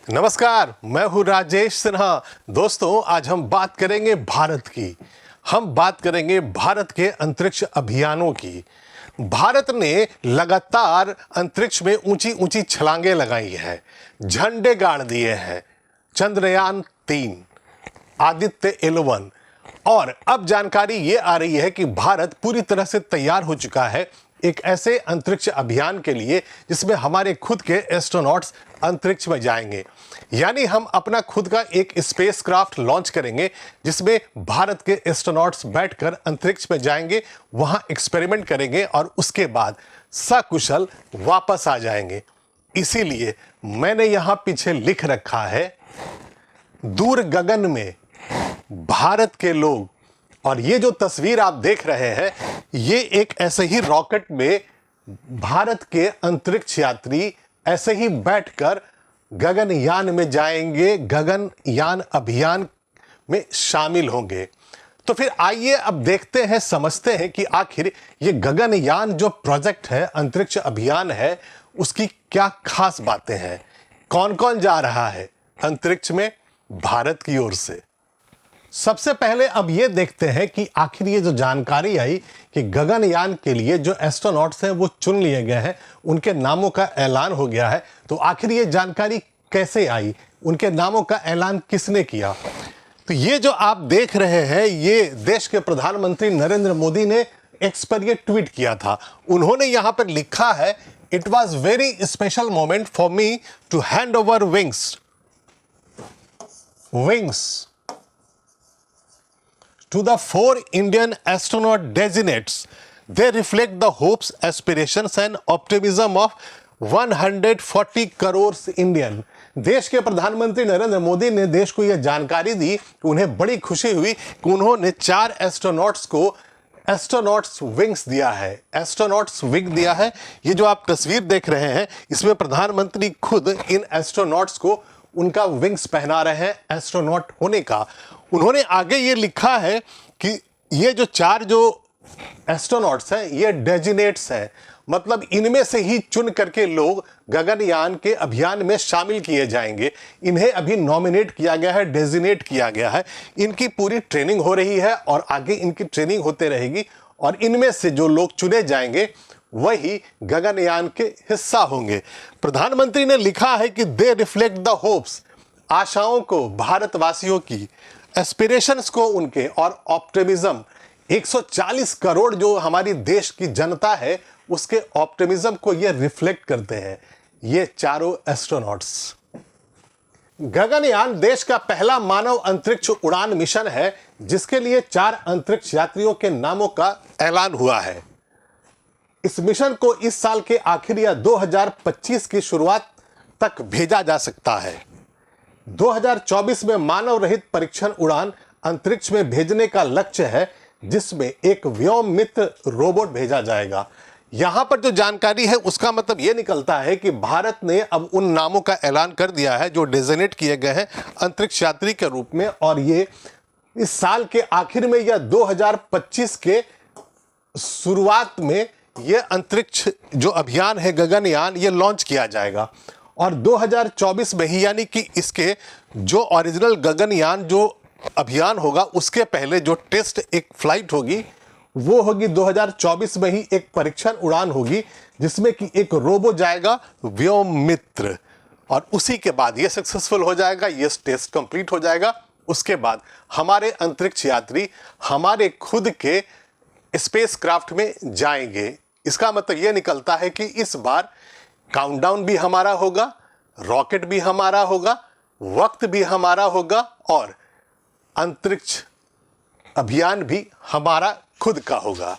नमस्कार, मैं हूं राजेश सिन्हा। दोस्तों, आज हम बात करेंगे भारत की। हम बात करेंगे भारत के अंतरिक्ष अभियानों की। भारत ने लगातार अंतरिक्ष में ऊंची ऊंची छलांगे लगाई है, झंडे गाड़ दिए हैं। चंद्रयान 3, आदित्य 11 और अब जानकारी ये आ रही है कि भारत पूरी तरह से तैयार हो चुका है एक ऐसे अंतरिक्ष अभियान के लिए जिसमें हमारे खुद के एस्ट्रोनॉट्स अंतरिक्ष में जाएंगे। यानी हम अपना खुद का एक स्पेसक्राफ्ट लॉन्च करेंगे जिसमें भारत के एस्ट्रोनॉट्स बैठकर अंतरिक्ष में जाएंगे, वहां एक्सपेरिमेंट करेंगे और उसके बाद सकुशल वापस आ जाएंगे। इसीलिए मैंने यहां पीछे लिख रखा है, दूर गगन में भारत के लोग। और ये जो तस्वीर आप देख रहे हैं, ये एक ऐसे ही रॉकेट में भारत के अंतरिक्ष यात्री ऐसे ही बैठकर गगनयान में जाएंगे, गगनयान अभियान में शामिल होंगे। तो फिर आइए अब देखते हैं, समझते हैं कि आखिर ये गगनयान जो प्रोजेक्ट है, अंतरिक्ष अभियान है, उसकी क्या खास बातें हैं। कौन कौन जा रहा है अंतरिक्ष में भारत की ओर से। सबसे पहले अब ये देखते हैं कि आखिर ये जो जानकारी आई कि गगनयान के लिए जो एस्ट्रोनॉट्स हैं वो चुन लिए गए हैं, उनके नामों का ऐलान हो गया है। तो आखिर ये जानकारी कैसे आई, उनके नामों का ऐलान किसने किया। तो ये जो आप देख रहे हैं, ये देश के प्रधानमंत्री नरेंद्र मोदी ने एक्स पर ये ट्वीट किया था। उन्होंने यहां पर लिखा है, it was very special moment for me to hand over wings to the 4 Indian astronaut designates. They reflect the hopes, aspirations and optimism of 140 crore Indian. देश के प्रधानमंत्री नरेंद्र मोदी ने देश को यह जानकारी दी कि उन्हें बड़ी खुशी हुई कि उन्होंने 4 एस्ट्रोनॉट्स को एस्ट्रोनॉट्स विंग्स दिया है। एस्ट्रोनॉट्स विंग दिया है। ये जो आप तस्वीर देख रहे हैं, इसमें प्रधानमंत्री खुद इन एस्ट्रोनॉट्स को उनका विंग्स पहना रहे हैं, एस्ट्रोनॉट होने का। उन्होंने आगे ये लिखा है कि ये जो 4 जो एस्ट्रोनॉट्स हैं, ये डेजिनेट्स हैं, मतलब इनमें से ही चुन करके लोग गगनयान के अभियान में शामिल किए जाएंगे। इन्हें अभी नॉमिनेट किया गया है, डेजिनेट किया गया है। इनकी पूरी ट्रेनिंग हो रही है और आगे इनकी ट्रेनिंग होते रहेगी और इनमें से जो लोग चुने जाएंगे वही गगनयान के हिस्सा होंगे। प्रधानमंत्री ने लिखा है कि दे रिफ्लेक्ट द होप्स, आशाओं को भारतवासियों की, एस्पिरेशंस को उनके, और ऑप्टिमिज्म 140 करोड़ जो हमारी देश की जनता है उसके ऑप्टिमिज्म को ये रिफ्लेक्ट करते हैं, ये चारों एस्ट्रोनॉट्स। गगनयान देश का पहला मानव अंतरिक्ष उड़ान मिशन है जिसके लिए 4 अंतरिक्ष यात्रियों के नामों का ऐलान हुआ है। इस मिशन को इस साल के आखिर या 2025 की शुरुआत तक भेजा जा सकता है। 2024 में मानव रहित परीक्षण उड़ान अंतरिक्ष में भेजने का लक्ष्य है, जिसमें एक व्योम मित्र रोबोट भेजा जाएगा। यहां पर जो जानकारी है उसका मतलब यह निकलता है कि भारत ने अब उन नामों का ऐलान कर दिया है जो डेजिग्नेट किए गए हैं अंतरिक्ष यात्री के रूप में, और ये इस साल के आखिर में या 2025 के शुरुआत में यह अंतरिक्ष जो अभियान है गगनयान, ये लॉन्च किया जाएगा। और 2024 में ही, यानी कि इसके जो ओरिजिनल गगनयान जो अभियान होगा उसके पहले जो टेस्ट एक फ्लाइट होगी वो होगी 2024 में ही, एक परीक्षण उड़ान होगी जिसमें कि एक रोबो जाएगा, व्योम मित्र, और उसी के बाद ये सक्सेसफुल हो जाएगा, ये टेस्ट कंप्लीट हो जाएगा। उसके बाद हमारे अंतरिक्ष यात्री हमारे खुद के स्पेसक्राफ्ट में जाएंगे। इसका मतलब यह निकलता है कि इस बार काउंटडाउन भी हमारा होगा, रॉकेट भी हमारा होगा, वक्त भी हमारा होगा और अंतरिक्ष अभियान भी हमारा खुद का होगा।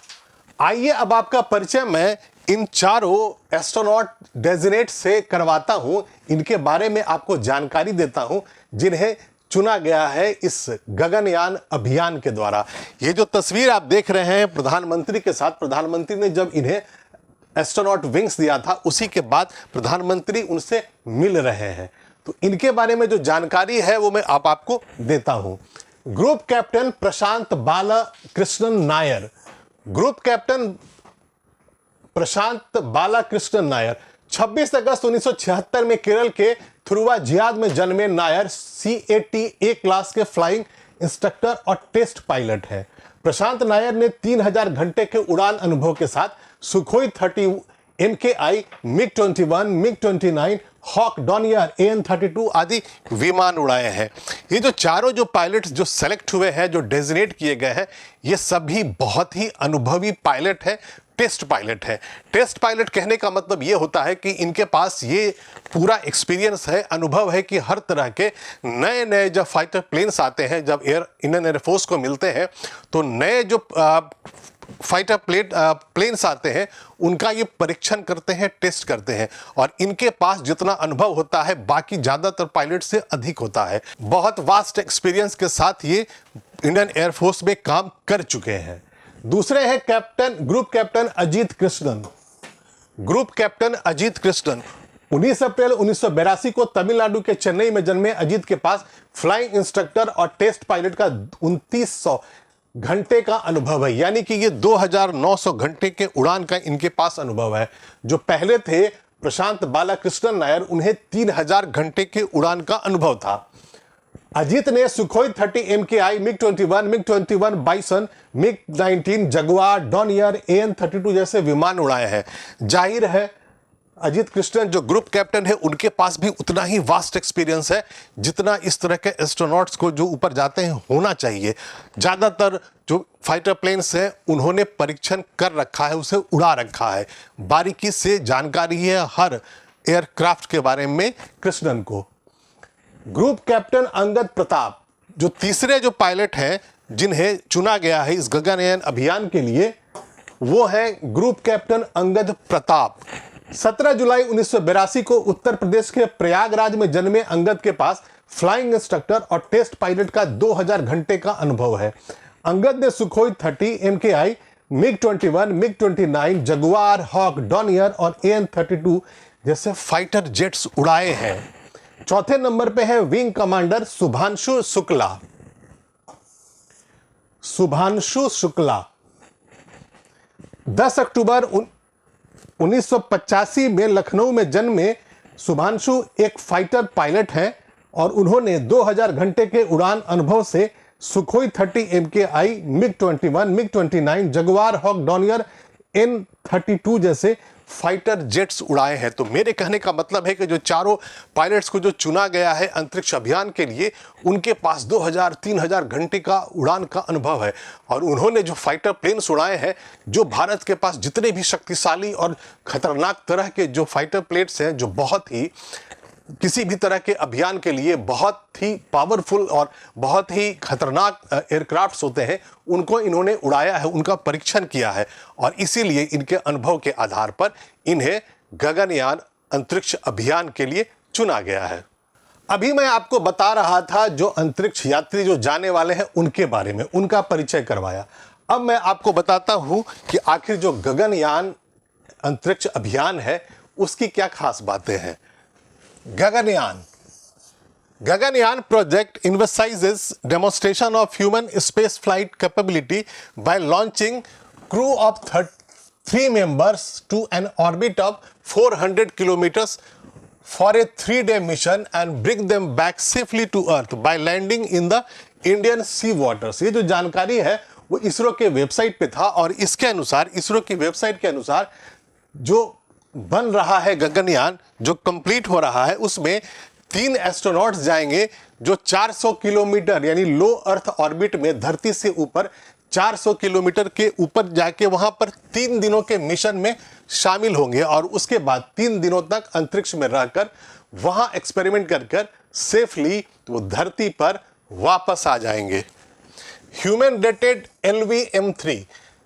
आइए अब आपका परिचय मैं इन चारों एस्ट्रोनॉट डेजिग्नेट से करवाता हूं, इनके बारे में आपको जानकारी देता हूं जिन्हें चुना गया है इस गगनयान अभियान के द्वारा। ये जो तस्वीर आप देख रहे हैं प्रधानमंत्री के साथ, प्रधानमंत्री ने जब इन्हें एस्ट्रोनॉट विंग्स दिया था उसी के बाद प्रधानमंत्री उनसे मिल रहे हैं। तो इनके बारे में जो जानकारी है वो मैं आपको देता हूं। ग्रुप कैप्टन प्रशांत बालाकृष्णन नायर, ग्रुप कैप्टन प्रशांत बालाकृष्णन नायर 26 अगस्त 1976 में केरल के फिरुवाजियाद में जन्मे नायर CATA क्लास के फ्लाइंग इंस्ट्रक्टर और टेस्ट पायलट है। प्रशांत नायर ने 3000 घंटे के उड़ान अनुभव के साथ Sukhoi 30 MKI, MiG-21, MiG-29, hoc, Dornier, AN-32 आदि विमान उड़ाए हैं। ये जो चारों जो पायलट्स जो सेलेक्ट हुए हैं, जो डेजिग्नेट किए गए हैं, ये सभी बहुत ही अनुभवी पायलट है, टेस्ट पायलट है। टेस्ट पायलट कहने का मतलब ये होता है कि इनके पास ये पूरा एक्सपीरियंस है, अनुभव है कि हर तरह के नए नए जब फाइटर प्लेन्स आते हैं, जब इंडियन एयरफोर्स को मिलते हैं, तो नए जो फाइटर प्लेन्स आते हैं, उनका ये परीक्षण करते हैं, टेस्ट करते हैं, और इनके पास जितना अनुभव होता है बाकी ज़्यादातर पायलट से अधिक होता है। बहुत वास्ट एक्सपीरियंस के साथ ये इंडियन एयरफोर्स में काम कर चुके हैं। दूसरे हैं group captain Ajit Krishnan. Group captain Ajit Krishnan 19 अप्रैल 1982 को तमिलनाडु के चेन्नई में जन्मे अजीत के पास फ्लाइंग इंस्ट्रक्टर और टेस्ट पायलट का 2900 घंटे का अनुभव है, यानी कि ये 2900 घंटे के उड़ान का इनके पास अनुभव है। जो पहले थे प्रशांत बालाकृष्णन नायर, उन्हें 3000 घंटे के उड़ान का अनुभव था। अजीत ने Sukhoi 30 MKI, MiG-21, MiG-21 bison, MiG-19, Jaguar, Dornier, AN-32 जैसे विमान उड़ाए हैं। जाहिर है अजीत कृष्णन जो ग्रुप कैप्टन है, उनके पास भी उतना ही वास्ट एक्सपीरियंस है जितना इस तरह के एस्ट्रोनॉट्स को जो ऊपर जाते हैं होना चाहिए। ज़्यादातर जो फाइटर प्लेन्स हैं उन्होंने परीक्षण कर रखा है, उसे उड़ा रखा है, बारीकी से जानकारी है हर एयरक्राफ्ट के बारे में कृष्णन को। ग्रुप कैप्टन अंगद प्रताप जो तीसरे जो पायलट हैं जिन्हें चुना गया है इस गगनयान अभियान के लिए, वो है ग्रुप कैप्टन अंगद प्रताप। 17 जुलाई 1982 को उत्तर प्रदेश के प्रयागराज में जन्मे अंगद के पास फ्लाइंग इंस्ट्रक्टर और टेस्ट पायलट का 2000 घंटे का अनुभव है। अंगद ने Sukhoi 30 MKI, MiG-21, MiG-29, Jaguar, Hawk, Dornier और AN-32 जैसे फाइटर जेट्स उड़ाए हैं। चौथे नंबर पे है विंग कमांडर शुभांशु शुक्ला। शुभांशु शुक्ला 10 अक्टूबर 1985 में लखनऊ में जन्मे शुभांशु एक फाइटर पायलट हैं और उन्होंने 2000 घंटे के उड़ान अनुभव से Sukhoi 30 MKI, MiG-21, MiG-29, Jaguar, Hawk, Dornier, AN-32 जैसे फाइटर जेट्स उड़ाए हैं। तो मेरे कहने का मतलब है कि जो चारों पायलट्स को जो चुना गया है अंतरिक्ष अभियान के लिए, उनके पास 2000-3000 घंटे का उड़ान का अनुभव है, और उन्होंने जो फाइटर प्लेन्स उड़ाए हैं, जो भारत के पास जितने भी शक्तिशाली और खतरनाक तरह के जो फाइटर प्लेन्स हैं, जो बहुत ही किसी भी तरह के अभियान के लिए बहुत ही पावरफुल और बहुत ही खतरनाक एयरक्राफ्ट्स होते हैं, उनको इन्होंने उड़ाया है, उनका परीक्षण किया है, और इसीलिए इनके अनुभव के आधार पर इन्हें गगनयान अंतरिक्ष अभियान के लिए चुना गया है। अभी मैं आपको बता रहा था जो अंतरिक्ष यात्री जो जाने वाले हैं उनके बारे में, उनका परिचय करवाया। अब मैं आपको बताता हूं कि आखिर जो गगनयान अंतरिक्ष अभियान है उसकी क्या खास बातें हैं। Gaganyaan project emphasizes demonstration of human space flight capability by launching crew of 3 members to an orbit of 400 kilometers for a 3-day mission and bring them back safely to Earth by landing in the Indian sea waters। ये जो जानकारी है वो इसरो के website पे था, और इसके अनुसार, इसरो की वेबसाइट के अनुसार, जो बन रहा है गगनयान, जो कंप्लीट हो रहा है, उसमें 3 एस्ट्रोनॉट्स जाएंगे जो 400 किलोमीटर यानी लो अर्थ ऑर्बिट में धरती से ऊपर 400 किलोमीटर के ऊपर जाके वहां पर 3 दिनों के मिशन में शामिल होंगे, और उसके बाद 3 दिनों तक अंतरिक्ष में रहकर वहां एक्सपेरिमेंट कर सेफली वो धरती पर वापस आ जाएंगे। ह्यूमन रेटेड LV-M3,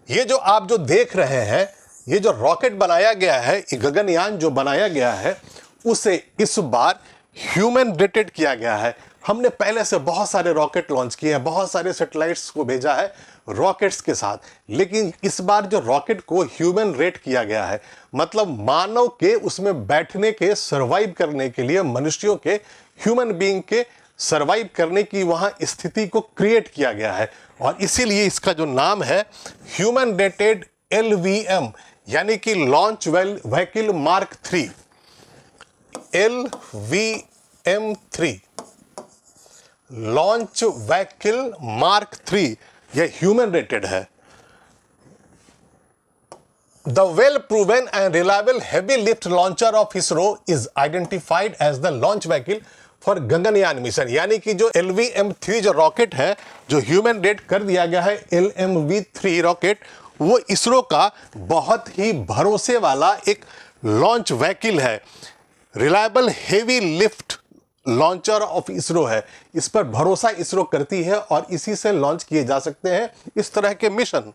ये जो आप जो देख रहे हैं, ये जो रॉकेट बनाया गया है, गगनयान जो बनाया गया है, उसे इस बार ह्यूमन रेटेड किया गया है। हमने पहले से बहुत सारे रॉकेट लॉन्च किए हैं, बहुत सारे सैटेलाइट्स को भेजा है रॉकेट्स के साथ, लेकिन इस बार जो रॉकेट को ह्यूमन रेट किया गया है, मतलब मानव के उसमें बैठने के, सर्वाइव करने के लिए, मनुष्यों के, ह्यूमन बीइंग के सर्वाइव करने की वहां स्थिति को क्रिएट किया गया है, और इसीलिए इसका जो नाम है ह्यूमन रेटेड LVM यानी कि launch vehicle mark 3 LVM LVM3 launch vehicle mark 3, यह ह्यूमन रेटेड है। The well-proven and reliable heavy lift launcher of ISRO is identified as the launch vehicle for Gaganyaan mission. यानी कि जो LVM3 जो rocket है, जो ह्यूमन रेट कर दिया गया है LMV3 रॉकेट, वो इसरो का बहुत ही भरोसे वाला एक लॉन्च व्हीकल है। Reliable heavy lift launcher of ISRO है। इस पर भरोसा इसरो करती है और इसी से लॉन्च किए जा सकते हैं इस तरह के mission.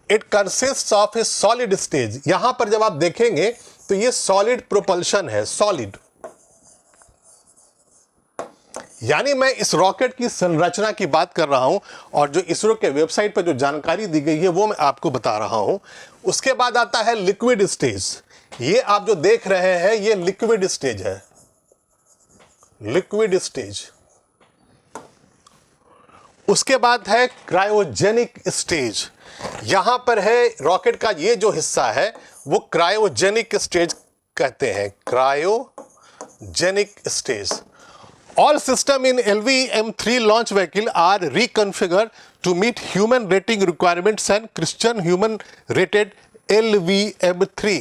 It consist of A solid stage. यहां पर जब आप देखेंगे तो ये सॉलिड प्रोपल्शन है, सॉलिड। यानी मैं इस रॉकेट की संरचना की बात कर रहा हूं और जो इसरो के वेबसाइट पर जो जानकारी दी गई है वो मैं आपको बता रहा हूं। उसके बाद आता है लिक्विड स्टेज। ये आप जो देख रहे हैं ये लिक्विड स्टेज है, लिक्विड स्टेज। उसके बाद है क्रायोजेनिक स्टेज। यहां पर है रॉकेट का ये जो हिस्सा है वो क्रायोजेनिक स्टेज कहते हैं, cryogenic stage. All system in LVM3 launch vehicle are reconfigured to meet human rating requirements and Christian human rated LVM3।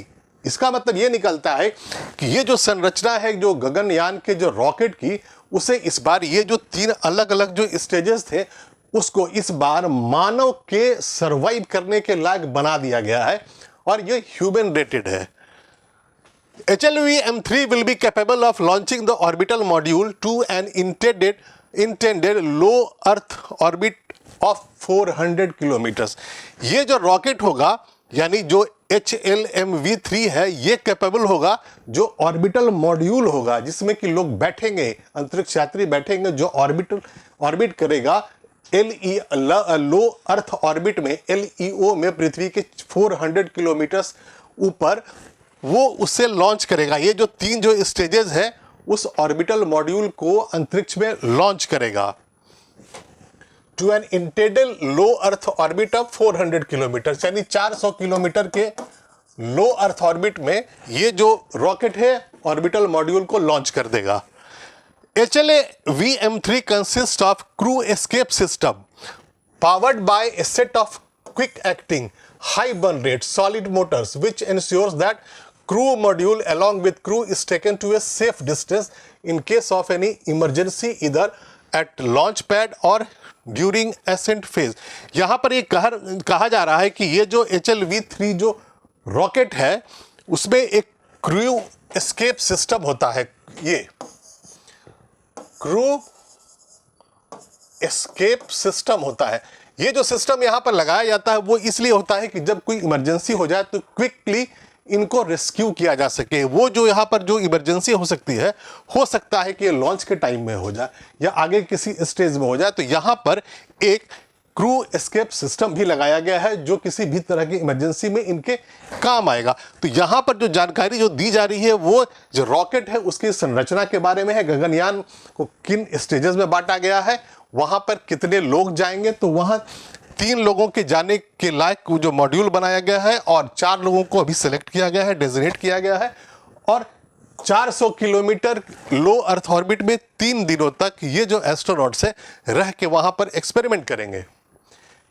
इसका मतलब ये निकलता है कि ये जो संरचना है जो गगनयान के जो रॉकेट की, उसे इस बार ये जो 3 अलग अलग जो स्टेजेस थे उसको इस बार मानव के सर्वाइव करने के लायक बना दिया गया है और ये ह्यूमन रेटेड है। HLVM3 will be capable of launching the orbital module to an intended low Earth orbit of 400 kilometre. ये जो रॉकेट होगा यानी जो HLMV3 है ये कैपेबल होगा, जो ऑर्बिटल मॉड्यूल होगा जिसमें कि लोग बैठेंगे, अंतरिक्ष यात्री बैठेंगे, जो ऑर्बिट करेगा लो अर्थ ऑर्बिट में, LEO में, पृथ्वी के 400 किलोमीटर ऊपर, वो उससे लॉन्च करेगा। ये जो 3 जो स्टेजेस है उस ऑर्बिटल मॉड्यूल को अंतरिक्ष में लॉन्च करेगा to an intended low earth orbit of 400 kilometre, यानी 400 किलोमीटर के लो अर्थ ऑर्बिट में ये जो रॉकेट है ऑर्बिटल मॉड्यूल को लॉन्च कर देगा। HLVM3 consists of crew escape system powered by a set of quick acting high burn rate solid motors which ensures that crew module along with crew is taken to a safe distance in case of any emergency either at launch pad or during ascent phase। यहां पर ये कहा जा रहा है कि ये जो HLV3 जो रॉकेट है उसमें एक क्रू एस्केप सिस्टम होता है। ये क्रू एस्केप सिस्टम होता है। ये जो सिस्टम यहां पर लगाया जाता है वो इसलिए होता है कि जब कोई इमरजेंसी हो जाए तो क्विकली इनको रेस्क्यू किया जा सके। वो जो यहाँ पर जो इमरजेंसी हो सकती है, हो सकता है कि ये लॉन्च के टाइम में हो जाए या आगे किसी स्टेज में हो जाए, तो यहाँ पर एक क्रू एस्केप सिस्टम भी लगाया गया है जो किसी भी तरह की इमरजेंसी में इनके काम आएगा। तो यहाँ पर जो जानकारी जो दी जा रही है वो जो रॉकेट है उसकी संरचना के बारे में है। गगनयान को किन स्टेजेस में बांटा गया है, वहाँ पर कितने लोग जाएंगे, तो वहाँ 3 लोगों के जाने के लायक जो मॉड्यूल बनाया गया है और 4 लोगों को अभी सेलेक्ट किया गया है, डेजिग्नेट किया गया है और 400 किलोमीटर लो अर्थ ऑर्बिट में 3 दिनों तक ये जो एस्ट्रोनॉट्स है रह के वहां पर एक्सपेरिमेंट करेंगे।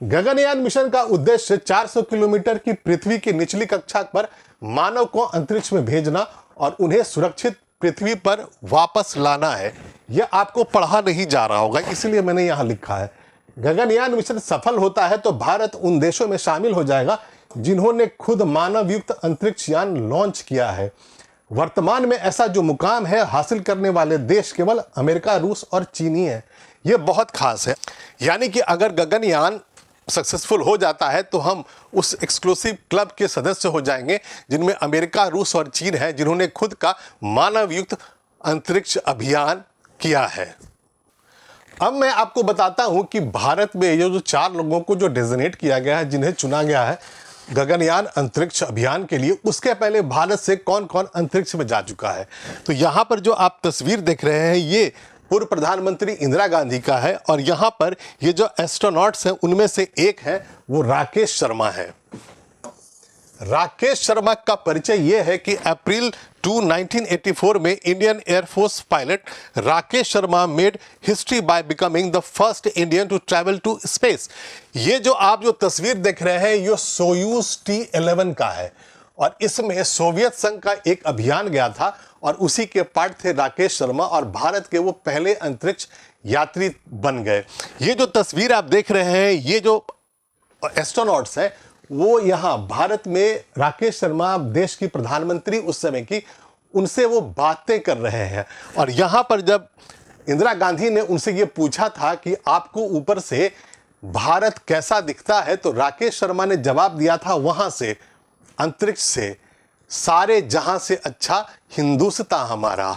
गगनयान मिशन का उद्देश्य 400 किलोमीटर की पृथ्वी की निचली कक्षा पर मानव को अंतरिक्ष में भेजना और उन्हें सुरक्षित पृथ्वी पर वापस लाना है। यह आपको पढ़ा नहीं जा रहा होगा, इसलिए मैंने यहां लिखा है। गगनयान मिशन सफल होता है तो भारत उन देशों में शामिल हो जाएगा जिन्होंने खुद मानव युक्त अंतरिक्ष यान लॉन्च किया है। वर्तमान में ऐसा जो मुकाम है हासिल करने वाले देश केवल अमेरिका, रूस और चीन ही है। यह बहुत खास है। यानी कि अगर गगनयान सक्सेसफुल हो जाता है तो हम उस एक्सक्लूसिव क्लब के सदस्य हो जाएंगे जिनमें अमेरिका, रूस और चीन है, जिन्होंने खुद का मानव युक्त अंतरिक्ष अभियान किया है। अब मैं आपको बताता हूं कि भारत में ये जो 4 लोगों को जो डेजिग्नेट किया गया है, जिन्हें चुना गया है गगनयान अंतरिक्ष अभियान के लिए, उसके पहले भारत से कौन कौन अंतरिक्ष में जा चुका है। तो यहाँ पर जो आप तस्वीर देख रहे हैं ये पूर्व प्रधानमंत्री इंदिरा गांधी का है और यहाँ पर ये जो एस्ट्रोनॉट्स हैं उनमें से एक है वो राकेश शर्मा है। राकेश शर्मा का परिचय यह है कि अप्रैल 2, 1984 में Indian air force pilot Rakesh Sharma made history by becoming the first Indian to travel to space. ये जो आप जो तस्वीर देख रहे हैं ये सोयूज T-11 का है और इसमें सोवियत संघ का एक अभियान गया था और उसी के पार्ट थे राकेश शर्मा और भारत के वो पहले अंतरिक्ष यात्री बन गए। ये जो तस्वीर आप देख रहे हैं ये जो एस्ट्रोनॉट्स हैं वो यहाँ भारत में राकेश शर्मा देश की प्रधानमंत्री उस समय की उनसे वो बातें कर रहे हैं और यहाँ पर जब इंदिरा गांधी ने उनसे ये पूछा था कि आपको ऊपर से भारत कैसा दिखता है तो राकेश शर्मा ने जवाब दिया था वहाँ से अंतरिक्ष से सारे जहां से अच्छा हिंदुस्तान हमारा।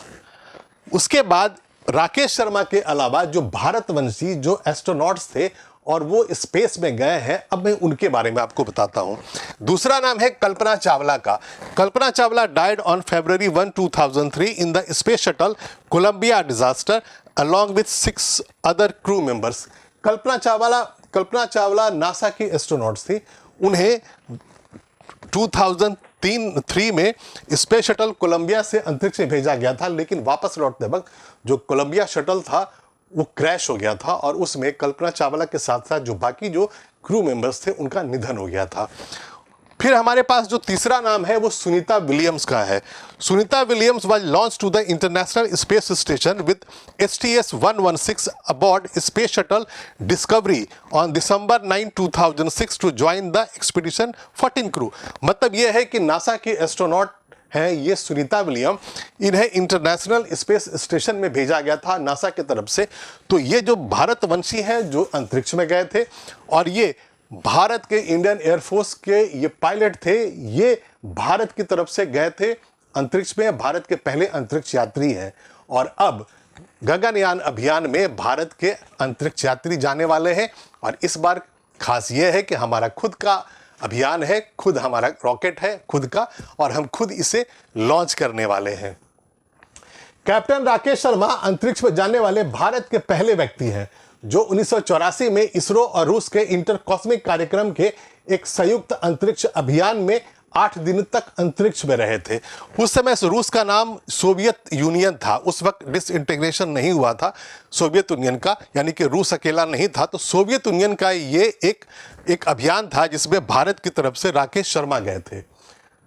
उसके बाद राकेश शर्मा के अलावा जो भारतवंशी जो एस्ट्रोनॉट्स थे और वो स्पेस में गए हैं अब मैं उनके बारे में आपको बताता हूं। दूसरा नाम है कल्पना चावला का। Kalpana Chawla died on February 1, 2003 in the space shuttle Columbia disaster along with 6 other crew members. Kalpana Chawla NASA की एस्ट्रोनॉट्स थी। उन्हें 2003 में स्पेस शटल कोलंबिया से अंतरिक्ष में भेजा गया था लेकिन वापस लौटते वक्त जो कोलंबिया शटल था वो क्रैश हो गया था और उसमें कल्पना चावला के साथ साथ जो बाकी जो क्रू मेंबर्स थे उनका निधन हो गया था। फिर हमारे पास जो तीसरा नाम है वो सुनीता विलियम्स का है। Sunita Williams was launch to the international space station with STS-116 aboard space shuttle Discovery on December 9, 2006 to join the expedition 14 crew. मतलब ये है कि नासा के एस्ट्रोनॉट हैं ये सुनीता विलियम, इन्हें इंटरनेशनल स्पेस स्टेशन में भेजा गया था नासा की तरफ से। तो ये जो भारतवंशी हैं जो अंतरिक्ष में गए थे और ये भारत के इंडियन एयरफोर्स के ये पायलट थे, ये भारत की तरफ से गए थे अंतरिक्ष में, भारत के पहले अंतरिक्ष यात्री हैं और अब गगनयान अभियान में भारत के अंतरिक्ष यात्री जाने वाले हैं। और इस बार खास ये है कि हमारा खुद का अभियान है, खुद हमारा रॉकेट है खुद का और हम खुद इसे लॉन्च करने वाले हैं। कैप्टन राकेश शर्मा अंतरिक्ष में जाने वाले भारत के पहले व्यक्ति हैं जो 1984 में इसरो और रूस के इंटर कॉस्मिक कार्यक्रम के एक संयुक्त अंतरिक्ष अभियान में 8 दिन तक अंतरिक्ष में रहे थे। उस समय रूस का नाम सोवियत यूनियन था, उस वक्त डिसइंटीग्रेशन नहीं हुआ था सोवियत यूनियन का, यानी कि रूस अकेला नहीं था। तो सोवियत यूनियन का ये एक अभियान था जिसमें भारत की तरफ से राकेश शर्मा गए थे।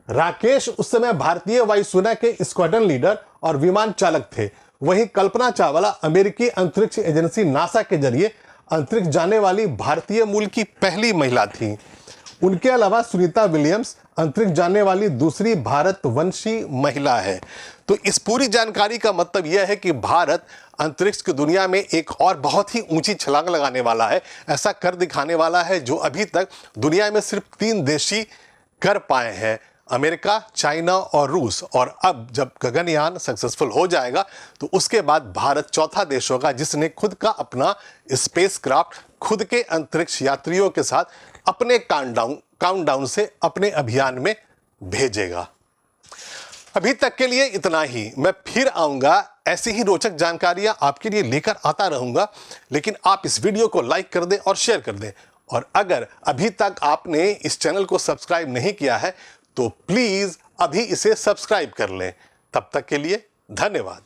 राकेश उस समय भारतीय वायुसेना के स्क्वाड्रन लीडर और विमान चालक थे। वहीं कल्पना चावला अमेरिकी अंतरिक्ष एजेंसी नासा के जरिए अंतरिक्ष जाने वाली भारतीय मूल की पहली महिला थी। उनके अलावा सुनीता विलियम्स अंतरिक्ष जाने वाली दूसरी भारतवंशी महिला है। तो इस पूरी जानकारी का मतलब यह है कि भारत अंतरिक्ष की दुनिया में एक और बहुत ही ऊंची छलांग लगाने वाला है, ऐसा कर दिखाने वाला है जो अभी तक दुनिया में सिर्फ 3 देश ही कर पाए हैं, अमेरिका, चाइना और रूस। और अब जब गगनयान सक्सेसफुल हो जाएगा तो उसके बाद भारत चौथा देश होगा जिसने खुद का अपना स्पेसक्राफ्ट खुद के अंतरिक्ष यात्रियों के साथ अपने काउंटडाउन से अपने अभियान में भेजेगा। अभी तक के लिए इतना ही। मैं फिर आऊंगा, ऐसी ही रोचक जानकारियां आपके लिए लेकर आता रहूंगा, लेकिन आप इस वीडियो को लाइक कर दें और शेयर कर दें। और अगर अभी तक आपने इस चैनल को सब्सक्राइब नहीं किया है तो प्लीज अभी इसे सब्सक्राइब कर लें। तब तक के लिए धन्यवाद।